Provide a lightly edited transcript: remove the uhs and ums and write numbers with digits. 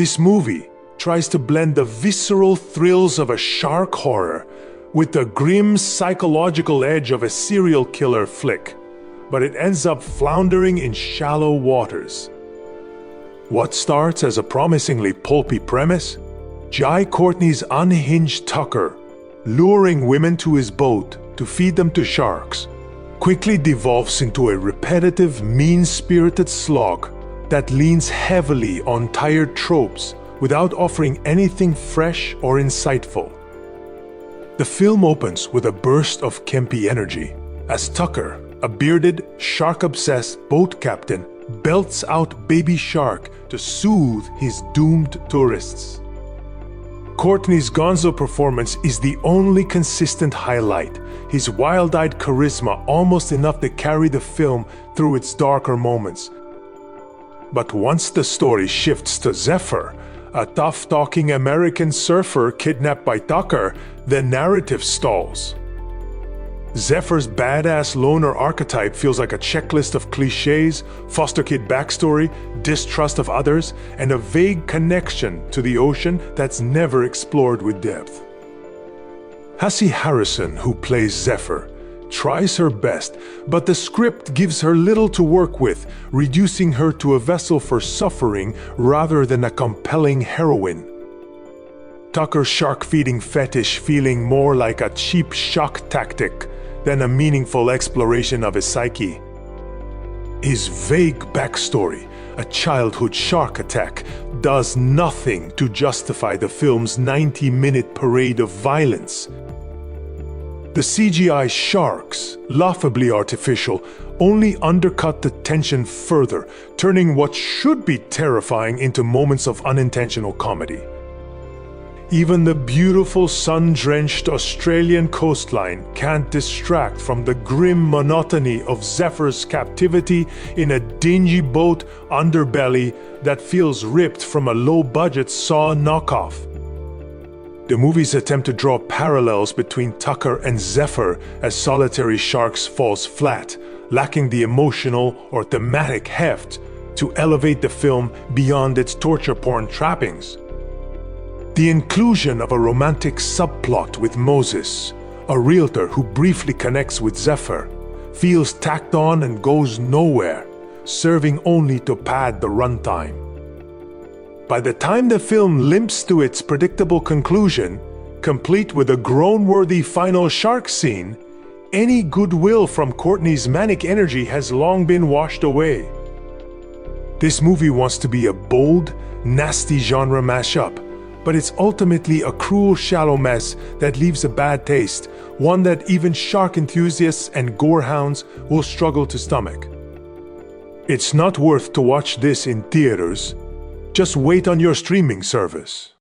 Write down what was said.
This movie tries to blend the visceral thrills of a shark horror with the grim psychological edge of a serial killer flick, but it ends up floundering in shallow waters. What starts as a promisingly pulpy premise? Jai Courtney's unhinged Tucker, luring women to his boat to feed them to sharks, quickly devolves into a repetitive, mean-spirited slog that leans heavily on tired tropes without offering anything fresh or insightful. The film opens with a burst of campy energy as Tucker, a bearded, shark-obsessed boat captain, belts out Baby Shark to soothe his doomed tourists. Courtney's gonzo performance is the only consistent highlight, his wild-eyed charisma almost enough to carry the film through its darker moments. But once the story shifts to Zephyr, a tough-talking American surfer kidnapped by Tucker, the narrative stalls. Zephyr's badass loner archetype feels like a checklist of cliches, foster kid backstory, distrust of others, and a vague connection to the ocean that's never explored with depth. Hassie Harrison, who plays Zephyr, tries her best, but the script gives her little to work with, reducing her to a vessel for suffering rather than a compelling heroine. Tucker's shark-feeding fetish feeling more like a cheap shock tactic than a meaningful exploration of his psyche. His vague backstory, a childhood shark attack, does nothing to justify the film's 90-minute parade of violence. The CGI sharks, laughably artificial, only undercut the tension further, turning what should be terrifying into moments of unintentional comedy. Even the beautiful sun-drenched Australian coastline can't distract from the grim monotony of Zephyr's captivity in a dingy boat underbelly that feels ripped from a low-budget Saw knockoff. The movie's attempt to draw parallels between Tucker and Zephyr as solitary sharks falls flat, lacking the emotional or thematic heft to elevate the film beyond its torture porn trappings. The inclusion of a romantic subplot with Moses, a realtor who briefly connects with Zephyr, feels tacked on and goes nowhere, serving only to pad the runtime. By the time the film limps to its predictable conclusion, complete with a groan-worthy final shark scene, any goodwill from Courtney's manic energy has long been washed away. This movie wants to be a bold, nasty genre mashup, but it's ultimately a cruel, shallow mess that leaves a bad taste, one that even shark enthusiasts and gorehounds will struggle to stomach. It's not worth to watch this in theaters. Just wait on your streaming service.